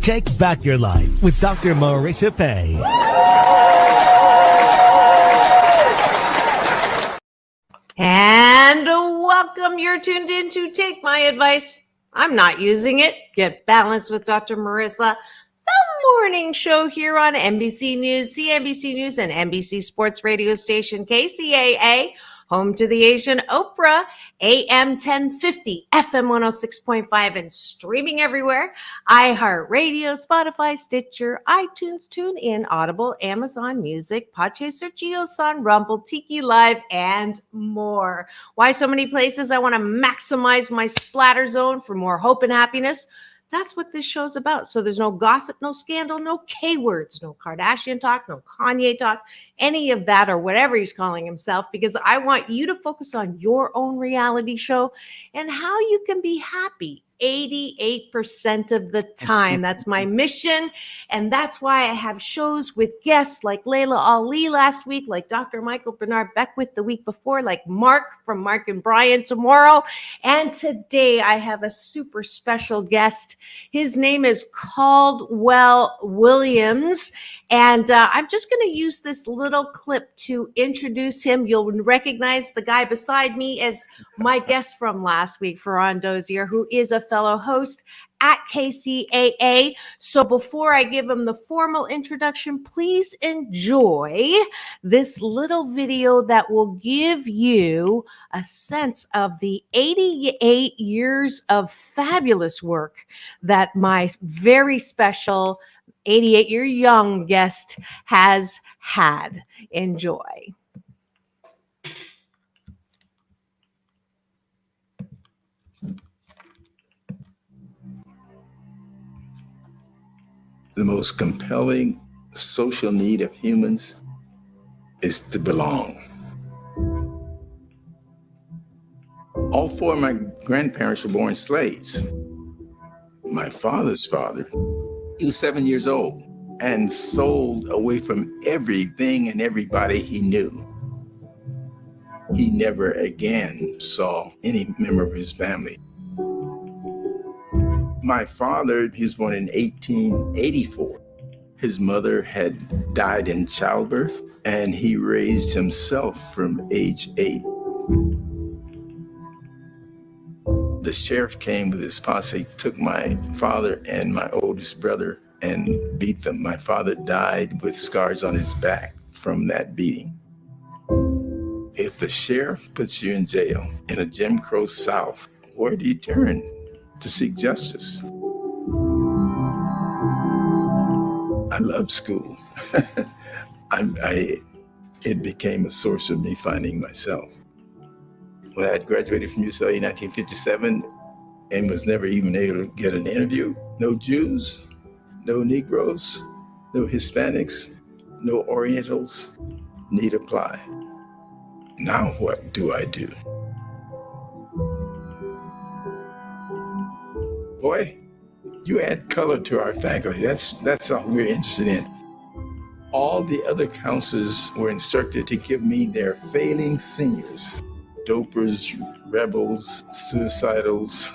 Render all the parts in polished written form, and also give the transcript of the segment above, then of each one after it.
Take back your life with Dr. Marissa Pei. And welcome. You're tuned in to Take My Advice. I'm not using it. Get balanced with Dr. Marissa. The morning show here on NBC News, CNBC News, and NBC Sports Radio Station KCAA, home to the Asian Oprah, AM 1050, FM 106.5, and streaming everywhere. iHeartRadio, Spotify, Stitcher, iTunes, TuneIn, Audible, Amazon Music, Podchaser, JioSaavn, Rumble, Tiki Live, and more. Why so many places? I want to maximize my splatter zone for more hope and happiness. That's what this show's about. So there's no gossip, no scandal, no K-words, no Kardashian talk, no Kanye talk, any of that or whatever he's calling himself, because I want you to focus on your own reality show and how you can be happy 88% of the time. That's my mission. And that's why I have shows with guests like Layla Ali last week, like Dr. Michael Bernard Beckwith the week before, like Mark from Mark and Brian tomorrow. And today I have a super special guest. His name is Caldwell Williams. And I'm just going to use this little clip to introduce him. You'll recognize the guy beside me as my guest from last week, Farron Dozier, who is a fellow host at KCAA. So before I give him the formal introduction, please enjoy this little video that will give you a sense of the 88 years of fabulous work that my very special 88-year young guest has had. Enjoy. The most compelling social need of humans is to belong. All four of my grandparents were born slaves. My father's father, he was 7 years old and sold away from everything and everybody he knew. He never again saw any member of his family. My father, he was born in 1884. His mother had died in childbirth, and he raised himself from age 8. The sheriff came with his posse, took my father and my oldest brother and beat them. My father died with scars on his back from that beating. If the sheriff puts you in jail in a Jim Crow South, where do you turn to seek justice? I love school. It became a source of me finding myself. When I had graduated from UCLA in 1957 and was never even able to get an interview, no Jews, no Negroes, no Hispanics, no Orientals need apply. Now what do I do? Boy, you add color to our faculty. That's all we're interested in. All the other counselors were instructed to give me their failing seniors, dopers, rebels, suicidals.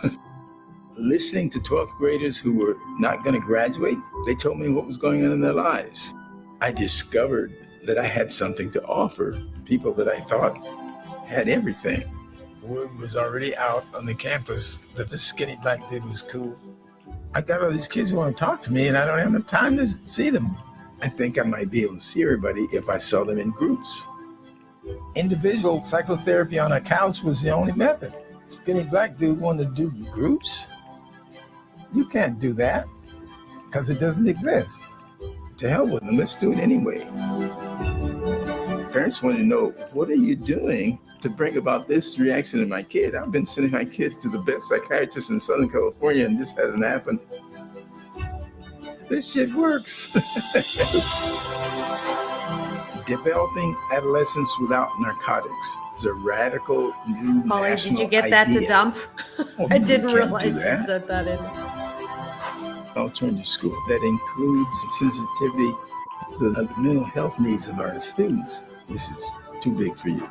Listening to 12th graders who were not going to graduate, they told me what was going on in their lives. I discovered that I had something to offer people that I thought had everything. Word was already out on the campus that the skinny black dude was cool. I got all these kids who want to talk to me and I don't have enough time to see them. I think I might be able to see everybody if I saw them in groups. Individual psychotherapy on a couch was the only method. Skinny black dude wanted to do groups? You can't do that because it doesn't exist. To hell with them, let's do it anyway. Parents want to know, what are you doing to bring about this reaction in my kid? I've been sending my kids to the best psychiatrist in Southern California and this hasn't happened. This shit works. Developing adolescence without narcotics is a radical new Pauline, national did you get that idea. to dump? Well, I didn't you can't realize do you that. said that in. Alternative school that includes sensitivity to the mental health needs of our students. This is too big for you.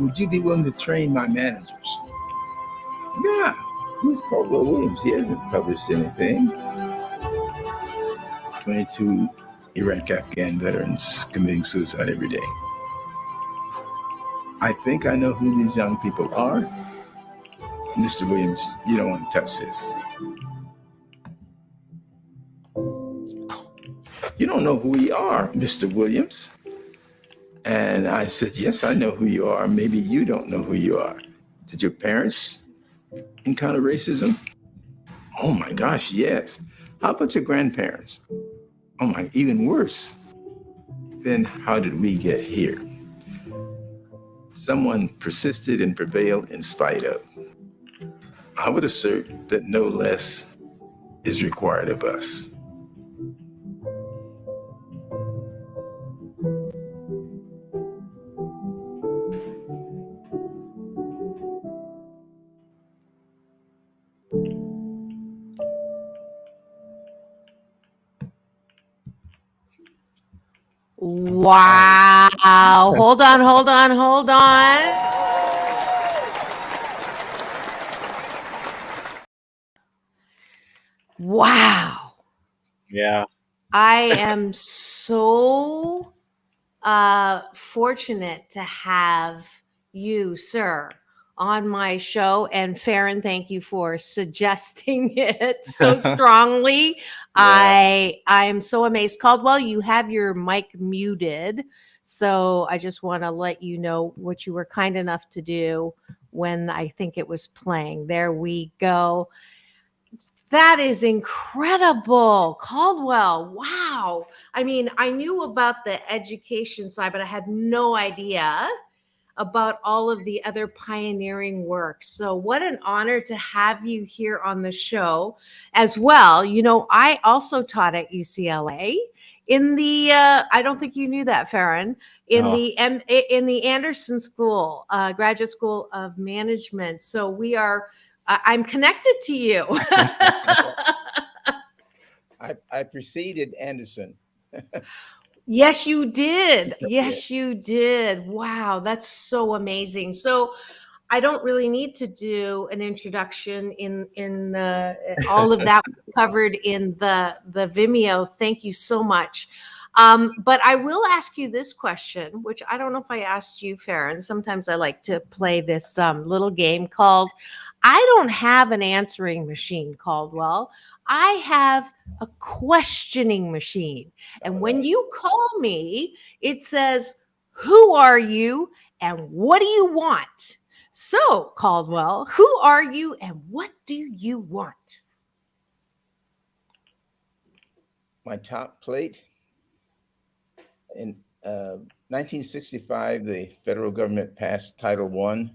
Would you be willing to train my managers? Yeah, Who's Caldwell Williams? He hasn't published anything. 22 Iraq Afghan veterans committing suicide every day. I think I know who these young people are. Mr. Williams, you don't want to touch this. You don't know who we are, Mr. Williams. And I said, yes, I know who you are. Maybe you don't know who you are. Did your parents encounter racism? Oh my gosh, yes. How about your grandparents? Oh my, even worse. Then how did we get here? Someone persisted and prevailed in spite of. I would assert that no less is required of us. Wow. Hold on. Wow. Yeah. I am so fortunate to have you, sir, on my show. And Farron, thank you for suggesting it so strongly. Yeah. I am so amazed. Caldwell, you have your mic muted. So I just want to let you know what you were kind enough to do when I think it was playing. There we go. That is incredible. Caldwell, wow. I mean, I knew about the education side, but I had no idea about all of the other pioneering work. So what an honor to have you here on the show as well. You know, I also taught at UCLA in the, I don't think you knew that, Farron, in the Anderson School, Graduate School of Management. So we are, I'm connected to you. I preceded Anderson. Yes, you did. Yes, you did. Wow, that's so amazing. So I don't really need to do an introduction in all of that covered in the Vimeo. Thank you so much. But I will ask you this question, which I don't know if I asked you, Farron. Sometimes I like to play this little game called I Don't Have an Answering Machine, Caldwell. I have a questioning machine. And when you call me, it says, who are you and what do you want? So, Caldwell, who are you and what do you want? My top plate. In 1965, the federal government passed Title I,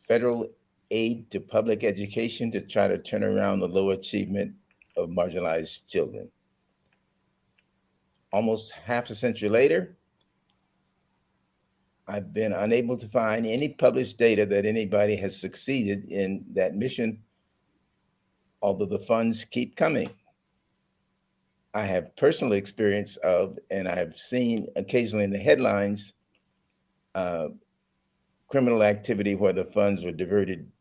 federal aid to public education to try to turn around the low achievement of marginalized children. Almost half a century later, I've been unable to find any published data that anybody has succeeded in that mission, although the funds keep coming. I have personal experience of, and I've seen occasionally in the headlines, criminal activity where the funds were diverted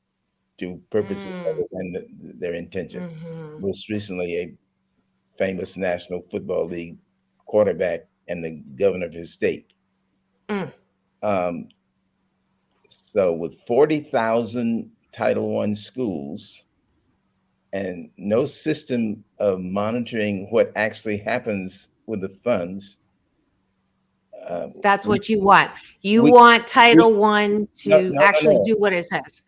to purposes other than their intention. Most recently, a famous National Football League quarterback and the governor of his state. So with 40,000 Title I schools and no system of monitoring what actually happens with the funds. That's what you want. You want Title I to actually do what it says.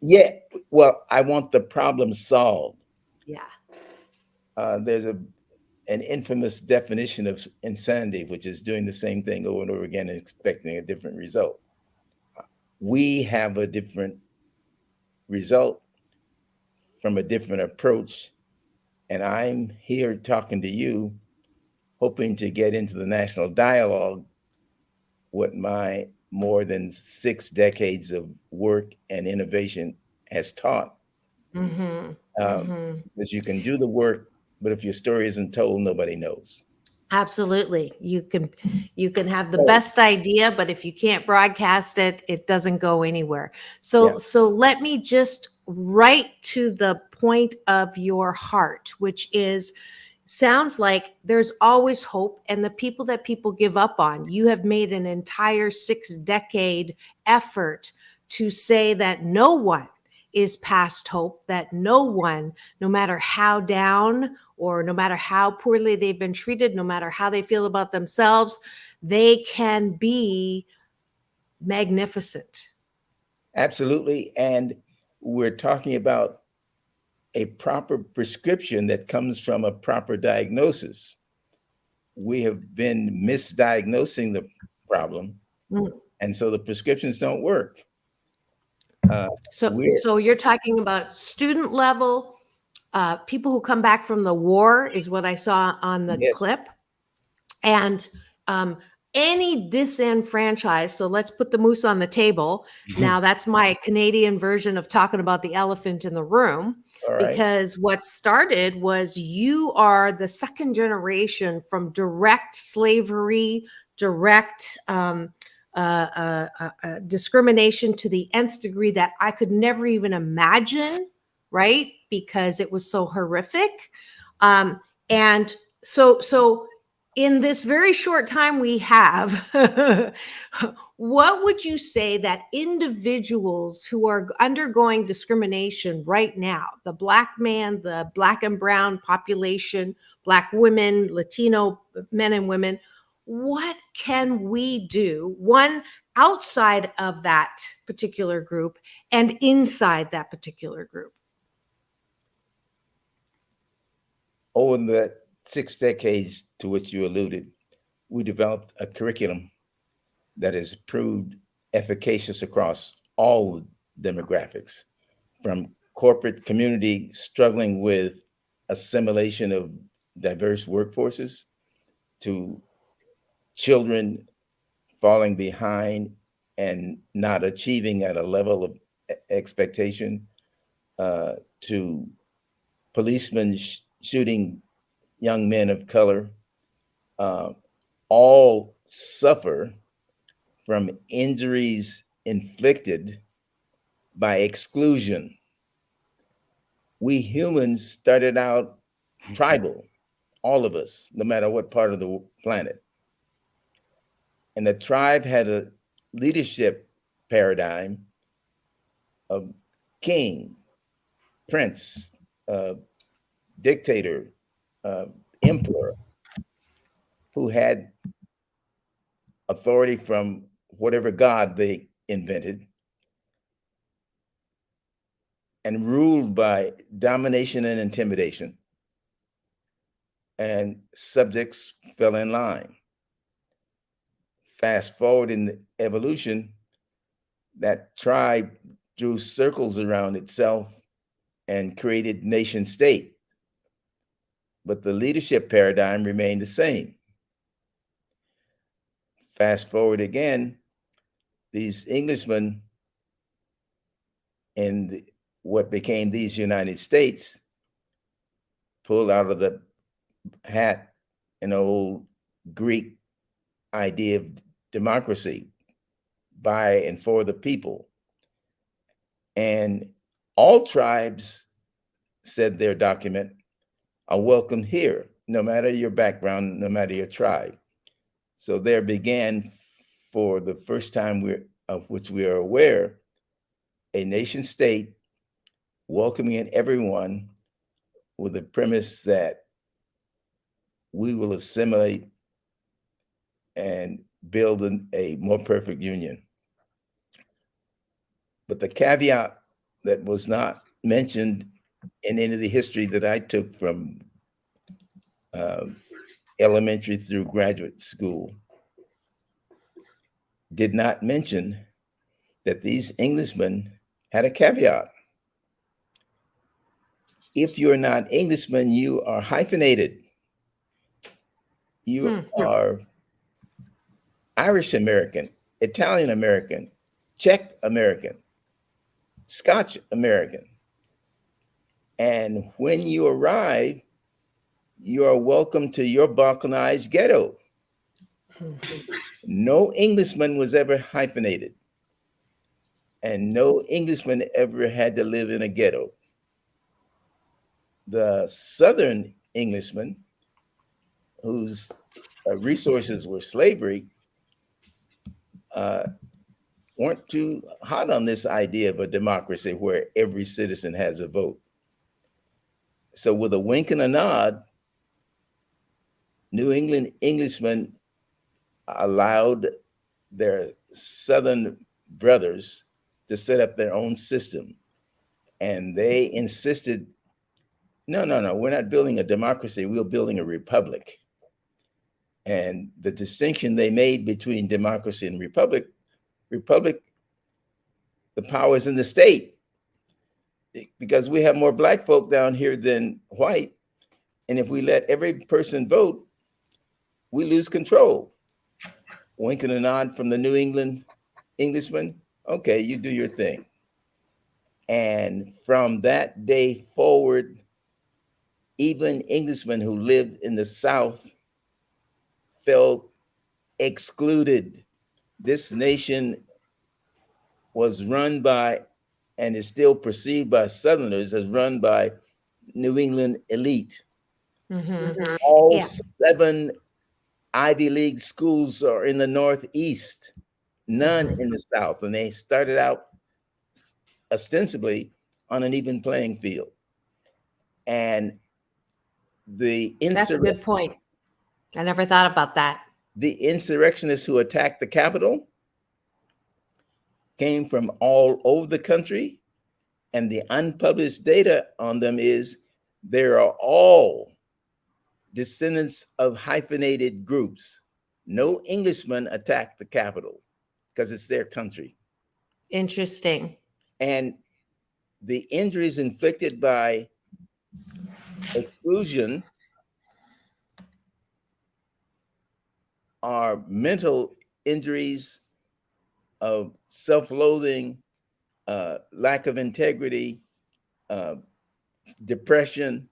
Yeah, well, I want the problem solved. Yeah. There's an infamous definition of insanity, which is doing the same thing over and over again and expecting a different result. We have a different result from a different approach. And I'm here talking to you, hoping to get into the national dialogue what my more than 6 decades of work and innovation has taught. Because you can do the work, but if your story isn't told, nobody knows. Absolutely. You can have the best idea, but if you can't broadcast it, it doesn't go anywhere. Yeah. So let me just right to the point of your heart, which is sounds like there's always hope, and the people that people give up on, you have made an entire 6-decade effort to say that no one is past hope, that no one, no matter how down or no matter how poorly they've been treated, no matter how they feel about themselves, they can be magnificent. Absolutely. And we're talking about a proper prescription that comes from a proper diagnosis. We have been misdiagnosing the problem, Mm. and so the prescriptions don't work. So, We're so you're talking about student level, people who come back from the war is what I saw on the Yes. clip, and um, any disenfranchised. So let's put the moose on the table. Now that's my Canadian version of talking about the elephant in the room. All right. Because what started was you are the second generation from direct slavery, direct discrimination to the nth degree that I could never even imagine, right? Because it was so horrific. And so in this very short time we have, what would you say that individuals who are undergoing discrimination right now, the Black man, the Black and brown population, Black women, Latino men and women, what can we do, one, outside of that particular group and inside that particular group? Over the 6 decades to which you alluded, we developed a curriculum that has proved efficacious across all demographics, from corporate community struggling with assimilation of diverse workforces to children falling behind and not achieving at a level of expectation, to policemen shooting young men of color, all suffer from injuries inflicted by exclusion. We humans started out tribal, all of us, no matter what part of the planet. And the tribe had a leadership paradigm of king, prince, dictator, emperor, who had authority from whatever god they invented, and ruled by domination and intimidation, and subjects fell in line. Fast forward in the evolution, that tribe drew circles around itself and created nation state, but the leadership paradigm remained the same. Fast forward again, these Englishmen in what became these United States pulled out of the hat an old Greek idea of democracy, by and for the people. And all tribes, said their document, are welcome here, no matter your background, no matter your tribe. So there began, for the first time of which we are aware, a nation state welcoming everyone with the premise that we will assimilate and build a more perfect union. But the caveat that was not mentioned in any of the history that I took from elementary through graduate school did not mention that these Englishmen had a caveat. If you're not Englishman, you are hyphenated. You are Irish American, Italian American, Czech American, Scotch American. And when you arrive, you are welcome to your balkanized ghetto. No Englishman was ever hyphenated, and no Englishman ever had to live in a ghetto. The Southern Englishman, whose resources were slavery, weren't too hot on this idea of a democracy where every citizen has a vote. So with a wink and a nod, New England Englishmen allowed their Southern brothers to set up their own system. And they insisted, no, we're not building a democracy, we're building a republic. And the distinction they made between democracy and republic, the power is in the state, because we have more black folk down here than white. And if we let every person vote, we lose control. Wink and a nod from the New England Englishman. Okay, you do your thing. And from that day forward, even Englishmen who lived in the South felt excluded. This nation was run by, and is still perceived by Southerners as run by, New England elite. All 7 Ivy League schools are in the Northeast, none in the South. And they started out ostensibly on an even playing field. And that's a good point. I never thought about that. The insurrectionists who attacked the Capitol came from all over the country. And the unpublished data on them is they are all descendants of hyphenated groups. No Englishman attacked the Capitol because it's their country. Interesting. And the injuries inflicted by exclusion are mental injuries of self-loathing, lack of integrity, depression,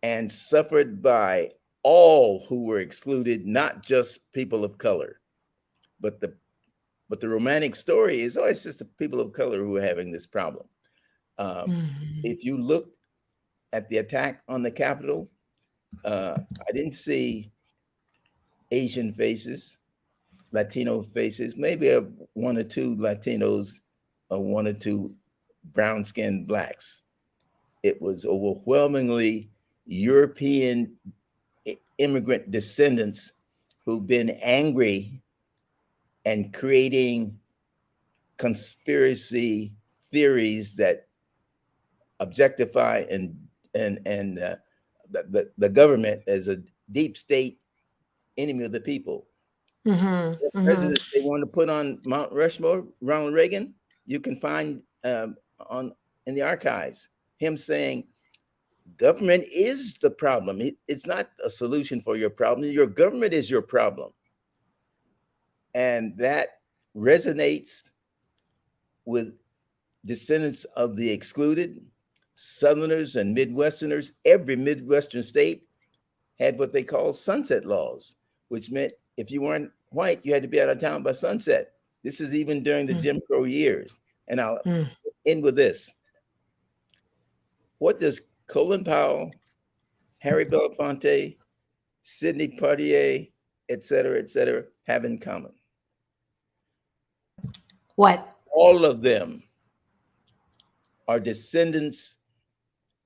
and suffered by all who were excluded, not just people of color. But the romantic story is, it's just the people of color who are having this problem. If you look at the attack on the Capitol, I didn't see Asian faces, Latino faces, maybe 1 or 2 Latinos, or 1 or 2 brown-skinned blacks. It was overwhelmingly European immigrant descendants who've been angry and creating conspiracy theories that objectify the government as a deep state enemy of the people. The president they want to put on Mount Rushmore, Ronald Reagan, you can find in the archives him saying, government is the problem. It's not a solution for your problem. Your government is your problem. And that resonates with descendants of the excluded, Southerners and Midwesterners. Every Midwestern state had what they call sunset laws, which meant if you weren't white, you had to be out of town by sunset. This is even during the Jim Crow years. And I'll end with this. What does Colin Powell, Harry Belafonte, Sidney Poitier, et cetera, have in common? What? All of them are descendants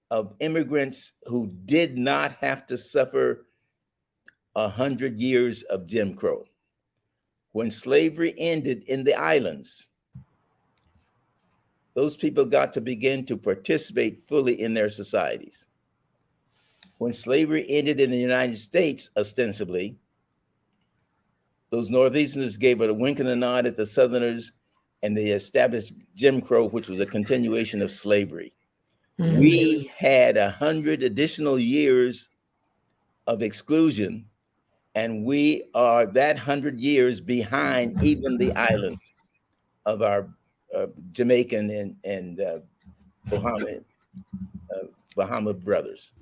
of immigrants who did not have to suffer 100 years of Jim Crow. When slavery ended in the islands, those people got to begin to participate fully in their societies. When slavery ended in the United States, ostensibly, those Northeasterners gave a wink and a nod at the Southerners, and they established Jim Crow, which was a continuation of slavery. We had 100 additional years of exclusion, and we are that 100 years behind even the islands of our Jamaican and Bahama brothers.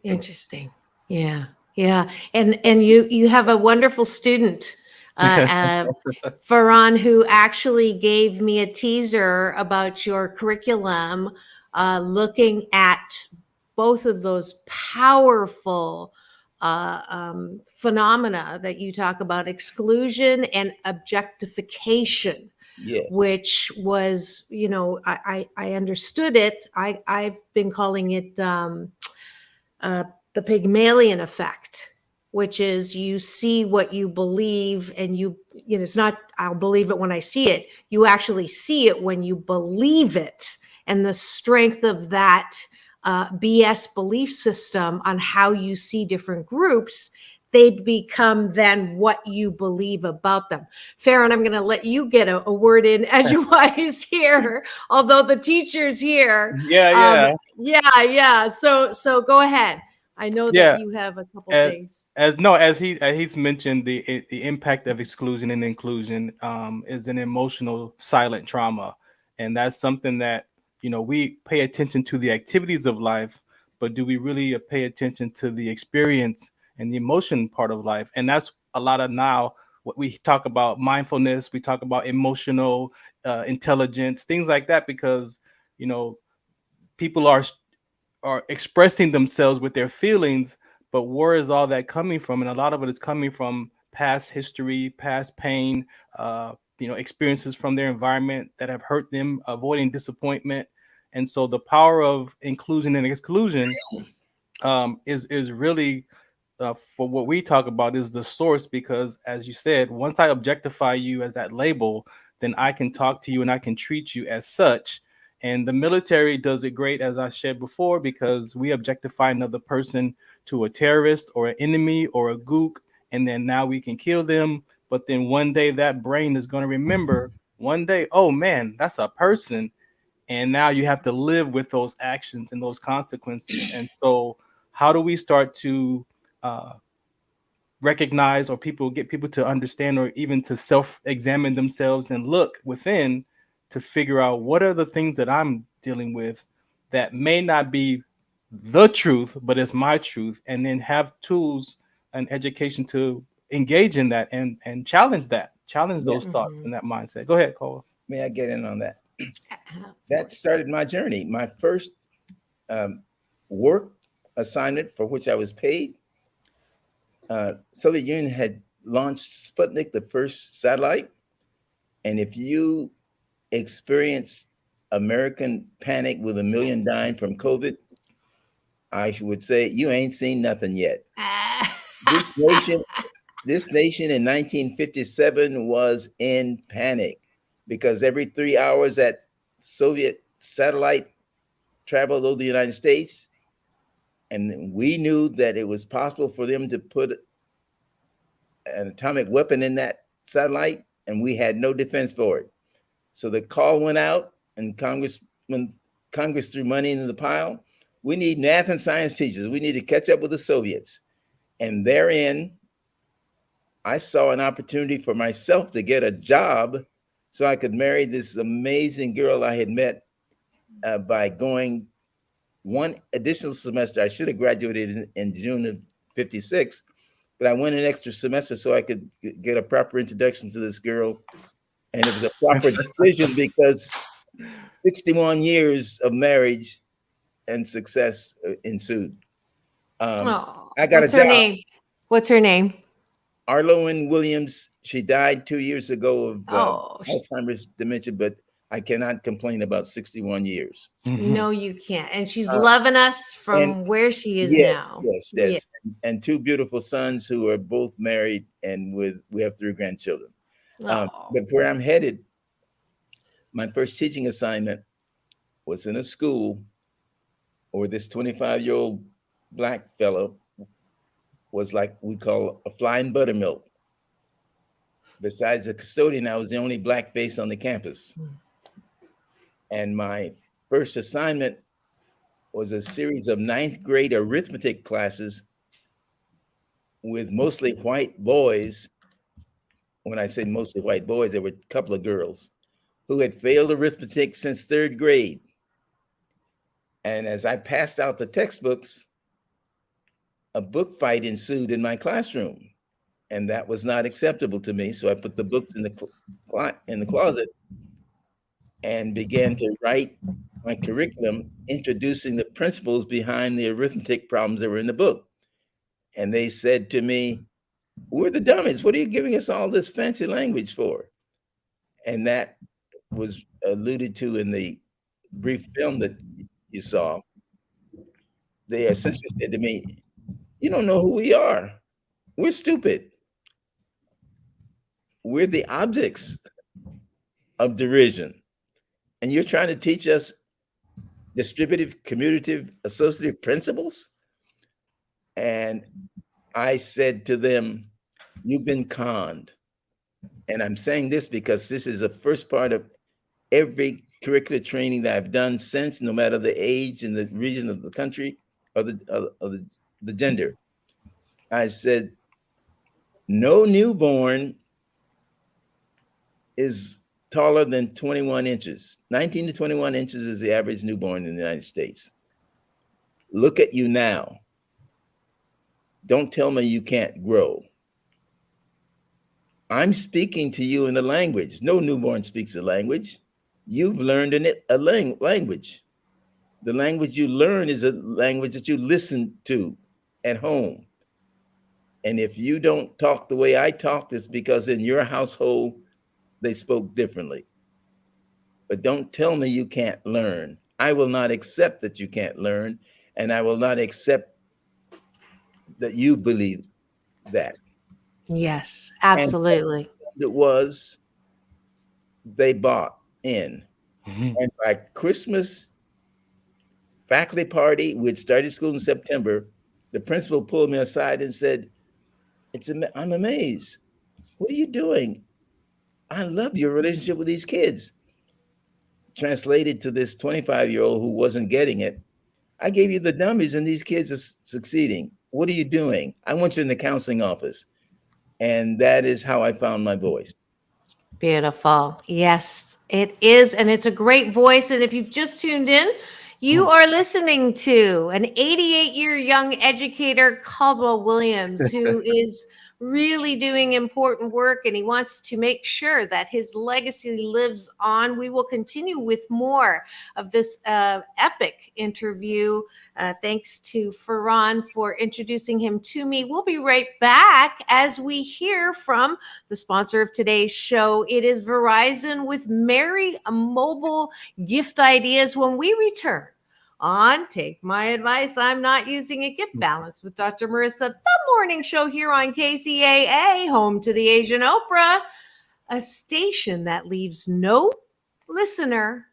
Interesting. Yeah, yeah, and you have a wonderful student, Farron, who actually gave me a teaser about your curriculum, looking at both of those powerful phenomena that you talk about, exclusion and objectification, Yes. which was, I understood it. I've been calling it uh, the Pygmalion effect, which is you see what you believe, and it's not, I'll believe it when I see it. You actually see it when you believe it, and the strength of that BS belief system on how you see different groups, they become then what you believe about them. Farron, I'm going to let you get a word in edgewise here, although the teacher's here. Yeah. Yeah. So go ahead. I know that Yeah. you have a couple As things. as he's mentioned, the impact of exclusion and inclusion is an emotional silent trauma, and that's something that we pay attention to the activities of life, but do we really pay attention to the experience and the emotion part of life? And that's a lot of now what we talk about: mindfulness. We talk about emotional intelligence, things like that, because you know people are expressing themselves with their feelings, but where is all that coming from? And a lot of it is coming from past history, past pain, experiences from their environment that have hurt them, avoiding disappointment. And so the power of inclusion and exclusion is really for what we talk about is the source, because as you said, once I objectify you as that label, then I can talk to you and I can treat you as such. And the military does it great, as I said before, because we objectify another person to a terrorist or an enemy or a gook, and then now we can kill them. But then one day that brain is going to remember, one day, oh man, that's a person. And now you have to live with those actions and those consequences. And so how do we start to uh, recognize, or get people to understand, or even to self-examine themselves and look within to figure out what are the things that I'm dealing with that may not be the truth, but it's my truth, and then have tools and education to engage in that and challenge Yeah. those thoughts and that mindset. Go ahead, Cole. May I get in on that? Of That course. started my journey. My first work assignment for which I was paid, Soviet Union had launched Sputnik, the first satellite. And if you experience American panic with 1 million dying from COVID, I would say you ain't seen nothing yet. This nation, this nation in 1957 was in panic because every 3 hours that Soviet satellite traveled over the United States, and we knew that it was possible for them to put an atomic weapon in that satellite, and we had no defense for it. So the call went out, and Congress threw money into the pile. We need math and science teachers. We need to catch up with the Soviets. And therein, I saw an opportunity for myself to get a job so I could marry this amazing girl I had met by going one additional semester. I should have graduated in June of 56, but I went an extra semester so I could get a proper introduction to this girl. And it was a proper decision because 61 years of marriage and success ensued. I got a What's her job. name? What's her name? Caldwell Williams. She died 2 years ago of Oh, Alzheimer's dementia, but I cannot complain about 61 years. no, you can't. And she's Uh, loving us and from where she is yes, now. yes, Yeah. yes. And two beautiful sons who are both married, and we have 3 grandchildren. Oh. But where I'm headed, my first teaching assignment was in a school where this 25-year-old Black fellow was like we call a flying buttermilk. Besides the custodian, I was the only Black face on the campus. And my first assignment was a series of 9th grade arithmetic classes with mostly white boys. When I say mostly white boys, there were a couple of girls who had failed arithmetic since 3rd grade. And as I passed out the textbooks, a book fight ensued in my classroom, and that was not acceptable to me. So I put the books in the closet and began to write my curriculum, introducing the principles behind the arithmetic problems that were in the book. And they said to me, "We're the dummies. What are you giving us all this fancy language for?" And that was alluded to in the brief film that you saw. They essentially said to me, "You don't know who we are. We're stupid. We're the objects of derision. And you're trying to teach us distributive, commutative, associative principles?" And I said to them, "You've been conned." And I'm saying this because this is the first part of every curricular training that I've done since, no matter the age and the region of the country or the gender. I said, no newborn is taller than 21 inches. 19 to 21 inches is the average newborn in the United States. Look at you now. Don't tell me you can't grow. I'm speaking to you in a language. No newborn speaks a language. You've learned in it a language. The language you learn is a language that you listen to at home. And if you don't talk the way I talk, it's because in your household, they spoke differently. But don't tell me you can't learn. I will not accept that you can't learn, and I will not accept that you believe that. Yes, absolutely. And it was, they bought in. And by Christmas faculty party, we'd started school in September, the principal pulled me aside and said, I'm amazed. What are you doing? I love your relationship with these kids. Translated to this 25-year-old who wasn't getting it, I gave you the dummies and these kids are succeeding. What are you doing? I want you in the counseling office. And that is how I found my voice. Beautiful. Yes, it is. And it's a great voice. And if you've just tuned in, you are listening to an 88-year young educator, Caldwell Williams, who is really doing important work, and he wants to make sure that his legacy lives on. We will continue with more of this epic interview. Thanks to Farron for introducing him to me. We'll be right back as we hear from the sponsor of today's show. It is Verizon with Merry Mobile Gift Ideas. When we return on Take My Advice, I'm Not Using It, Get Balanced with Dr. Marissa, the morning show here on KCAA, home to the Asian Oprah, a station that leaves no listener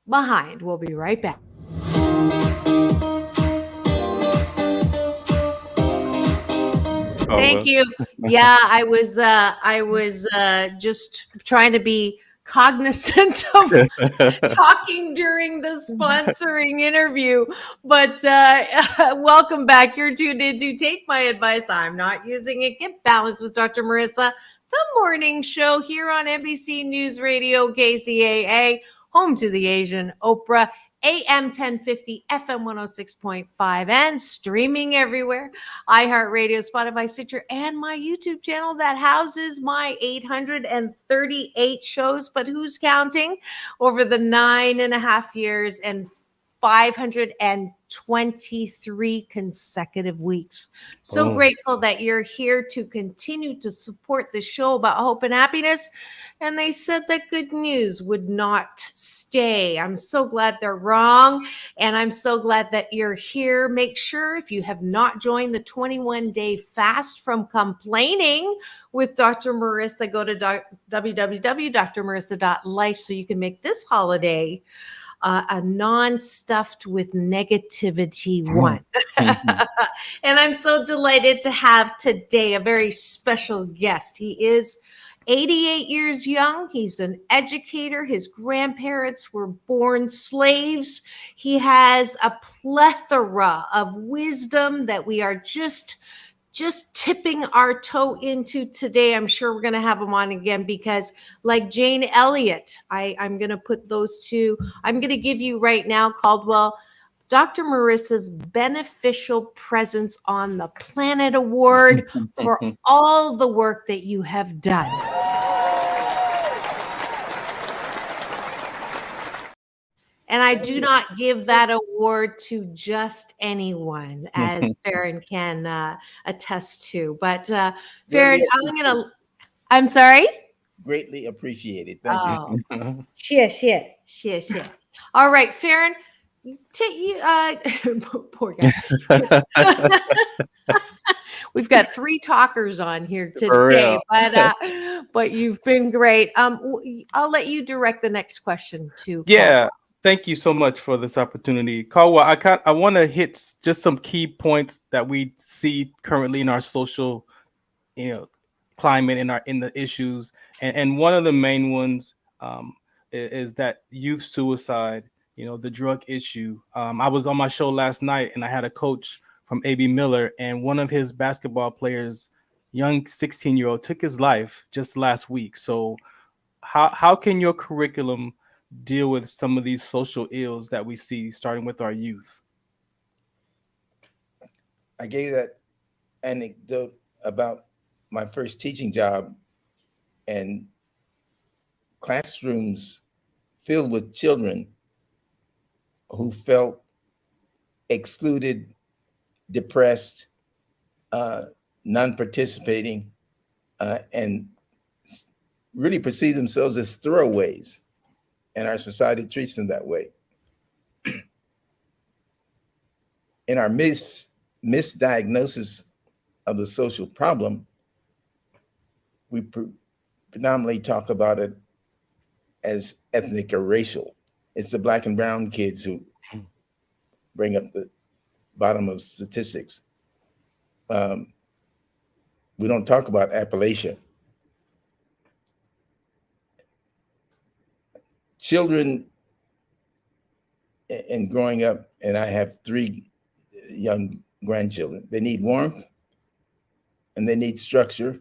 behind. We'll be right back. Thank you. Yeah, I was just trying to be cognizant of talking during the sponsoring interview, but welcome back. You're tuned in to Take My Advice. I'm Not Using It. Get Balanced with Dr. Marissa, the morning show here on NBC News Radio, KCAA, home to the Asian Oprah, AM 1050, FM 106.5, and streaming everywhere. iHeartRadio, Spotify, Stitcher, and my YouTube channel that houses my 838 shows. But who's counting? Over the 9.5 years and 523 consecutive weeks. So grateful that you're here to continue to support the show about hope and happiness. And they said that good news would not stay. I'm so glad they're wrong. And I'm so glad that you're here. Make sure, if you have not joined the 21-day fast from complaining with Dr. Marissa, go to www.drmarissa.life so you can make this holiday a non-stuffed with negativity one. And I'm so delighted to have today a very special guest. He is 88 years young. He's an educator. His grandparents were born slaves. He has a plethora of wisdom that we are just tipping our toe into today. I'm sure we're going to have him on again because, like Jane Elliott, I'm going to put those two. I'm going to give you right now, Caldwell, Dr. Marissa's Beneficial Presence on the Planet Award for all the work that you have done. And I do not give that award to just anyone, as Farron can attest to. But Farron, I'm sorry? Greatly appreciated. Thank you. Shit. All right, Farron, take you. Poor guy. We've got 3 talkers on here today, but you've been great. I'll let you direct the next question to. Yeah. Thank you so much for this opportunity, Caldwell. I want to hit just some key points that we see currently in our social, climate, in the issues, and one of the main ones is that youth suicide. The drug issue. I was on my show last night, and I had a coach from AB Miller, and one of his basketball players, young 16-year-old, took his life just last week. So, how can your curriculum deal with some of these social ills that we see, starting with our youth? I gave that anecdote about my first teaching job, and classrooms filled with children who felt excluded, depressed, non-participating, and really perceive themselves as throwaways. And our society treats them that way. In our misdiagnosis of the social problem, we predominantly talk about it as ethnic or racial. It's the Black and brown kids who bring up the bottom of statistics. We don't talk about Appalachia. Children, and growing up, and I have 3 young grandchildren, they need warmth and they need structure.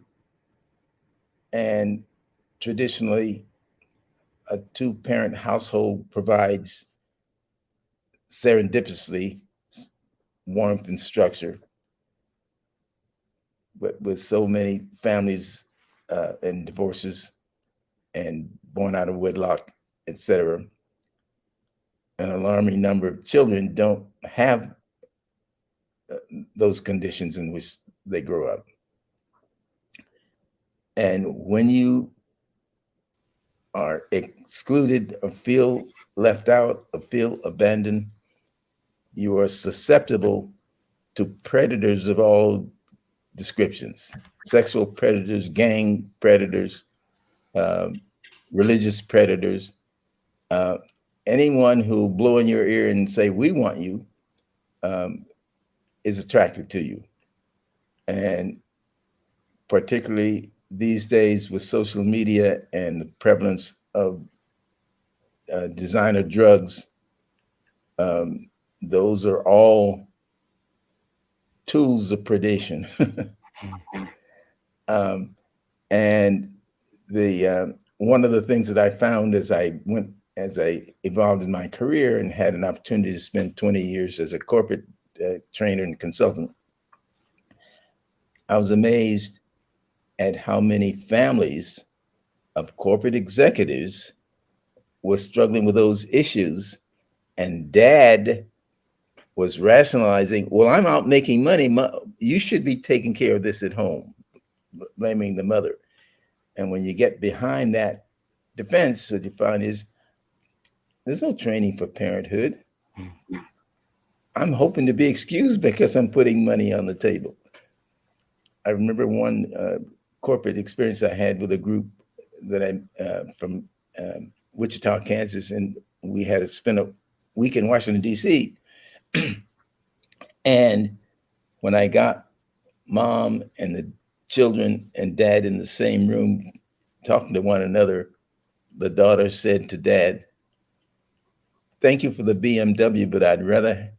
And traditionally, a 2-parent household provides serendipitously warmth and structure. But with so many families and divorces and born out of wedlock, etc., an alarming number of children don't have those conditions in which they grow up. And when you are excluded or feel left out or feel abandoned, you are susceptible to predators of all descriptions: sexual predators, gang predators, religious predators, anyone who blow in your ear and say, "We want you," is attractive to you. And particularly these days with social media and the prevalence of designer drugs, those are all tools of predation. And one of the things that I found as I evolved in my career and had an opportunity to spend 20 years as a corporate trainer and consultant, I was amazed at how many families of corporate executives were struggling with those issues, and dad was rationalizing, "Well, I'm out making money. You should be taking care of this at home," blaming the mother. And when you get behind that defense, what you find is there's no training for parenthood. I'm hoping to be excused because I'm putting money on the table. I remember one corporate experience I had with a group that from Wichita, Kansas, and we had to spend a week in Washington, D.C. And when I got mom and the children and dad in the same room talking to one another, the daughter said to dad, "Thank you for the BMW, but I'd rather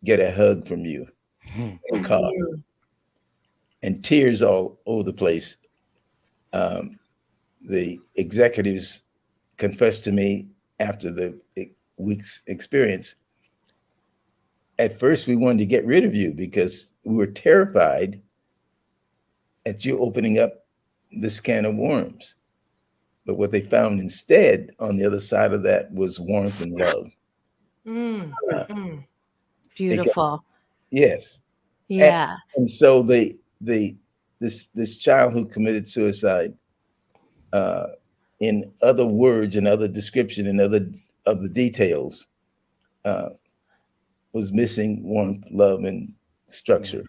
get a hug from you." And tears all over the place. The executives confessed to me after the week's experience at first we wanted to get rid of you because we were terrified at you opening up this can of worms. But what they found instead on the other side of that was warmth and love. Beautiful. Yes. Yeah. And so this child who committed suicide, in other words and other description and other of the details, was missing warmth, love, and structure.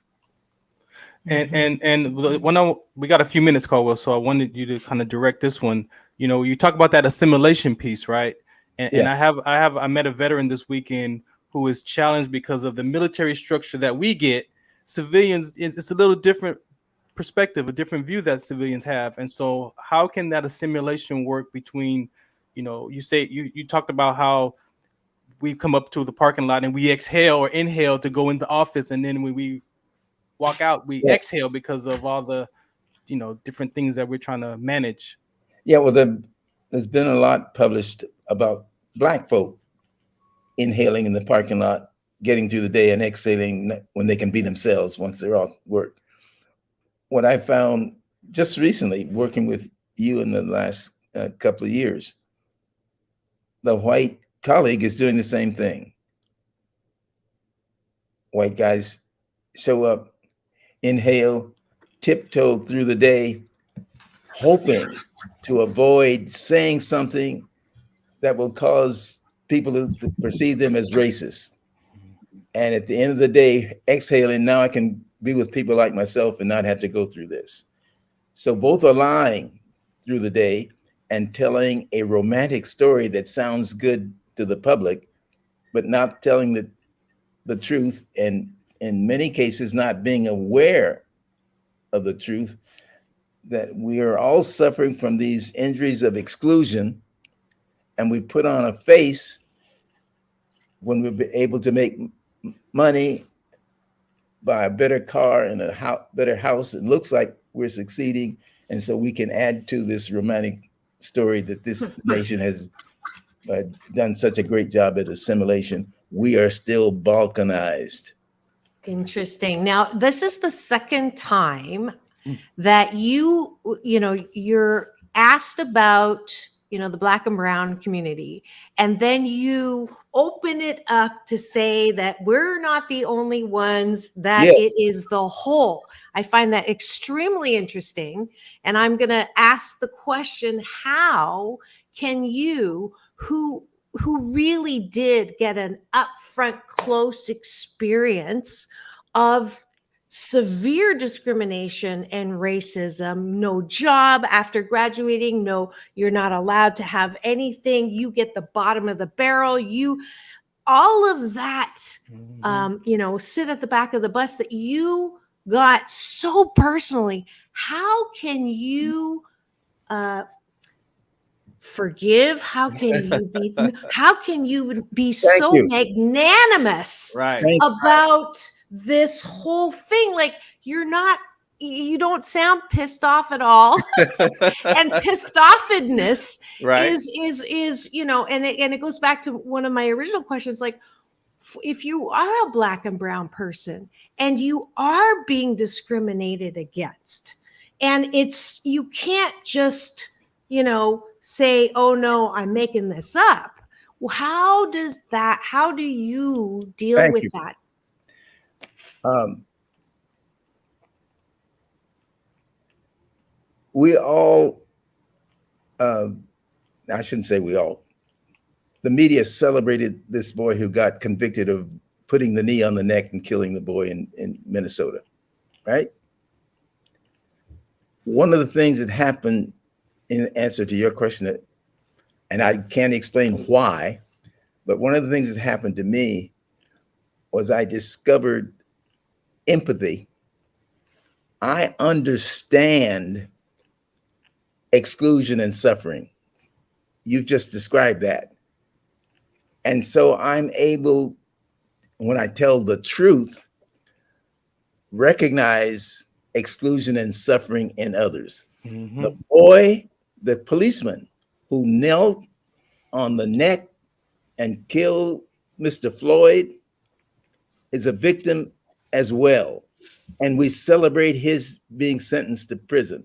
And when we got a few minutes, Caldwell, so I wanted you to kind of direct this one. You know, you talk about that assimilation piece, right? And I met a veteran this weekend who is challenged because of the military structure that we get. Civilians, it's a little different perspective, a different view that civilians have. And so how can that assimilation work between, you know, you talked about how we come up to the parking lot and we exhale or inhale to go in the office, and then when we walk out, we exhale because of all the, you know, different things that we're trying to manage. Yeah, well, there's been a lot published about Black folk inhaling in the parking lot, getting through the day, and exhaling when they can be themselves once they're off work. What I found just recently, working with you in the last couple of years, the white colleague is doing the same thing. White guys show up, inhale, tiptoe through the day, hoping to avoid saying something that will cause people to perceive them as racist. And at the end of the day, exhaling, now I can be with people like myself and not have to go through this. So both are lying through the day and telling a romantic story that sounds good to the public, but not telling the truth, and in many cases not being aware of the truth, that we are all suffering from these injuries of exclusion, and we put on a face when we're able to make money, buy a better car and a better house. It looks like we're succeeding, and so we can add to this romantic story that this nation has done such a great job at assimilation. We are still balkanized. Interesting. Now, this is the second time that you're asked about, the Black and brown community, and then you open it up to say that we're not the only ones, that it is the whole. I find that extremely interesting. And I'm going to ask the question, how can you, who really did get an upfront, close experience of severe discrimination and racism, no job after graduating, no, you're not allowed to have anything, you get the bottom of the barrel, all of that, sit at the back of the bus that you got so personally. How can you forgive? How can you be so magnanimous about this whole thing? Like, you don't sound pissed off at all. And pissed offedness is and it goes back to one of my original questions. Like, if you are a Black and brown person and you are being discriminated against, and you can't just, say, oh no, I'm making this up. Well, how do you deal with that? We all, I shouldn't say we all, the media celebrated this boy who got convicted of putting the knee on the neck and killing the boy in Minnesota, right? One of the things that happened, in answer to your question, and I can't explain why, but one of the things that happened to me was I discovered empathy. I understand exclusion and suffering. You've just described that. And so I'm able, when I tell the truth, recognize exclusion and suffering in others. Mm-hmm. The boy, the policeman who knelt on the neck and killed Mr. Floyd, is a victim as well. And we celebrate his being sentenced to prison.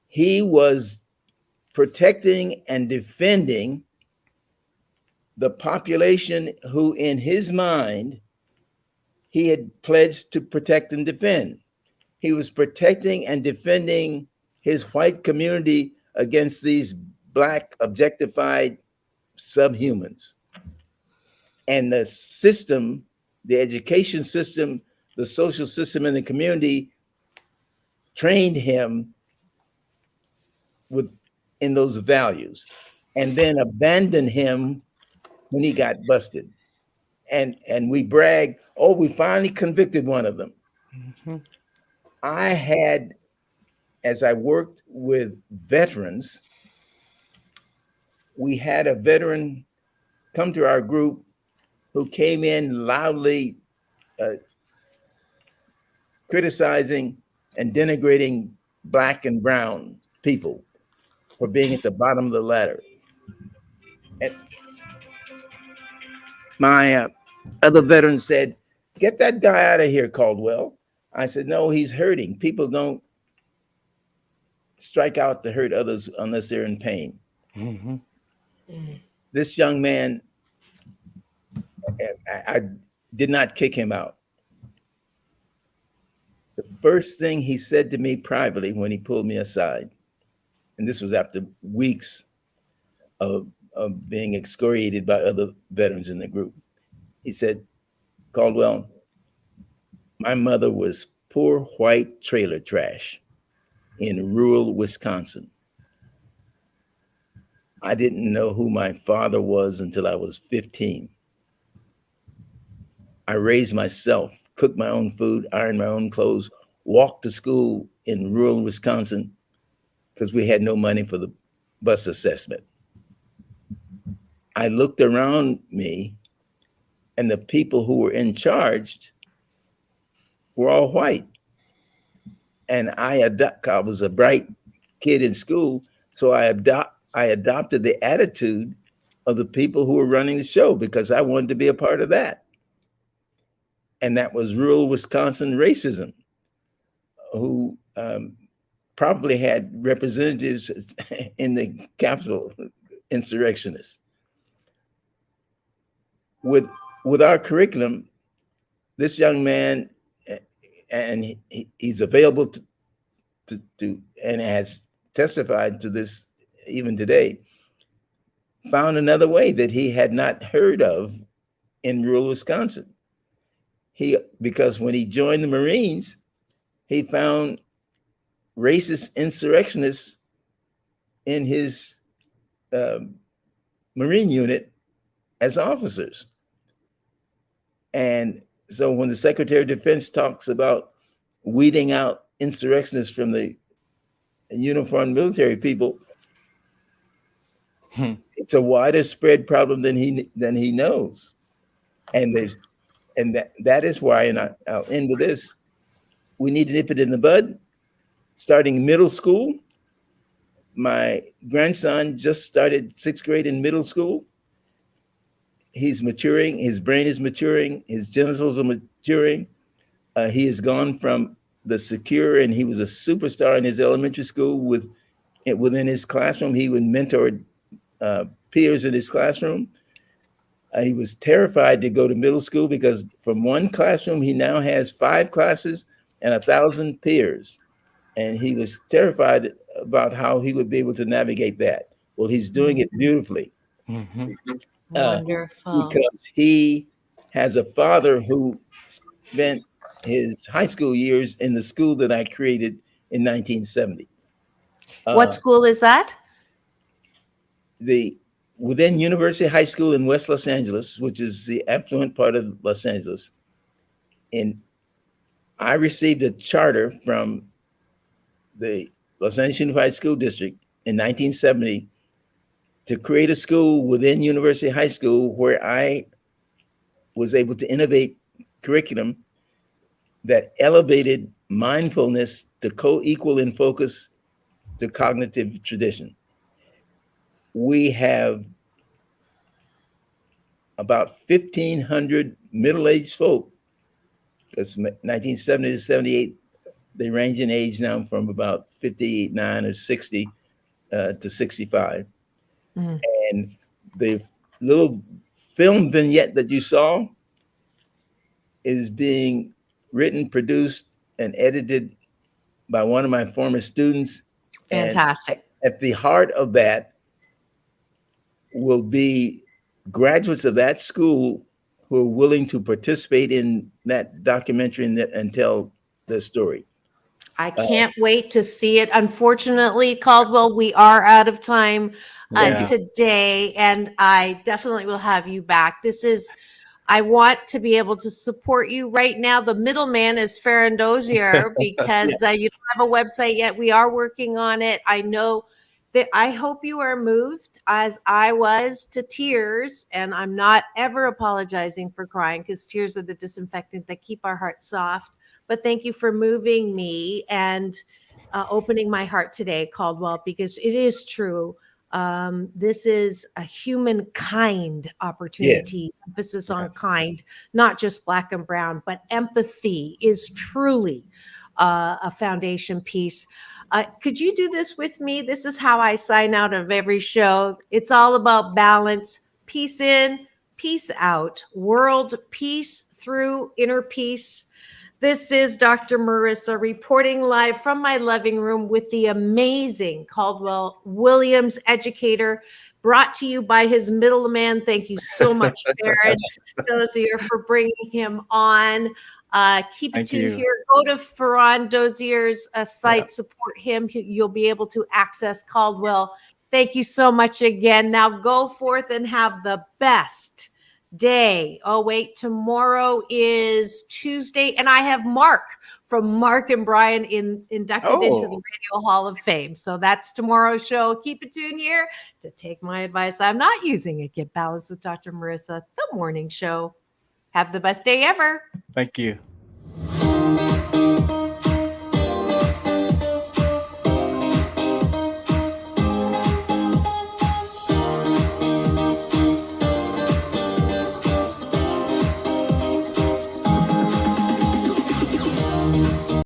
He was protecting and defending the population who, in his mind, he had pledged to protect and defend. He was protecting and defending his white community against these Black objectified subhumans. And the system, the education system, the social system in the community trained him in those values, and then abandoned him when he got busted. And we brag, oh, we finally convicted one of them. Mm-hmm. I had, as I worked with veterans, we had a veteran come to our group who came in loudly criticizing and denigrating Black and brown people for being at the bottom of the ladder. And my other veteran said, "Get that guy out of here, Caldwell." I said, "No, he's hurting. People don't strike out to hurt others unless they're in pain." Mm-hmm. This young man, I did not kick him out. The first thing he said to me privately when he pulled me aside, and this was after weeks of being excoriated by other veterans in the group, he said, "Caldwell, my mother was poor white trailer trash in rural Wisconsin. I didn't know who my father was until I was 15. I raised myself, cooked my own food, ironed my own clothes, walked to school in rural Wisconsin because we had no money for the bus assessment. I looked around me, and the people who were in charge were all white. And I was a bright kid in school, so I adopted the attitude of the people who were running the show because I wanted to be a part of that. And that was rural Wisconsin racism, who probably had representatives in the Capitol, insurrectionists. With our curriculum, this young man, and he's available to and has testified to this even today, found another way that he had not heard of in rural Wisconsin. Because when he joined the Marines, he found racist insurrectionists in his Marine unit as officers. And so when the Secretary of Defense talks about weeding out insurrectionists from the uniformed military people, it's a wider spread problem than he knows. And that is why, and I'll end with this, we need to nip it in the bud, starting middle school. My grandson just started 6th grade in middle school. He's maturing, his brain is maturing, his genitals are maturing. He has gone from the secure, and he was a superstar in his elementary school within his classroom. He would mentor peers in his classroom. He was terrified to go to middle school because from one classroom, he now has 5 classes and 1,000 peers. And he was terrified about how he would be able to navigate that. Well, he's doing it beautifully. Mm-hmm. Wonderful. Because he has a father who spent his high school years in the school that I created in 1970. What school is that? Within University High School in West Los Angeles, which is the affluent part of Los Angeles. And I received a charter from the Los Angeles Unified School District in 1970 to create a school within University High School where I was able to innovate curriculum that elevated mindfulness to co-equal in focus to cognitive tradition. We have about 1,500 middle-aged folk Because 1970 to 78, they range in age now from about 59 or 60 to 65. Mm. And the little film vignette that you saw is being written, produced, and edited by one of my former students. Fantastic. And at the heart of that will be graduates of that school who are willing to participate in that documentary and tell the story. I can't wait to see it. Unfortunately, Caldwell, we are out of time Yeah. today, and I definitely will have you back. I want to be able to support you right now. The middleman is Farron Dozier because you don't have a website yet. We are working on it. I know that I hope you are moved as I was to tears, and I'm not ever apologizing for crying because tears are the disinfectant that keep our hearts soft. But thank you for moving me and opening my heart today, Caldwell, because it is true. This is a humankind opportunity, emphasis on kind, not just black and brown, but empathy is truly a foundation piece. Could you do this with me? This is how I sign out of every show. It's all about balance, peace in, peace out, world peace through inner peace. This is Dr. Marissa reporting live from my living room with the amazing Caldwell Williams educator, brought to you by his middleman. Thank you so much, Farron Dozier, for bringing him on. Keep it tuned here. Go to Farron Dozier's site, support him. You'll be able to access Caldwell. Thank you so much again. Now go forth and have the best day. Oh, wait, tomorrow is Tuesday, and I have Mark from Mark and Brian inducted into the Radio Hall of Fame. So that's tomorrow's show. Keep it tuned here to take my advice. I'm not using it. Get balanced with Dr. Marissa, the morning show. Have the best day ever. Thank you.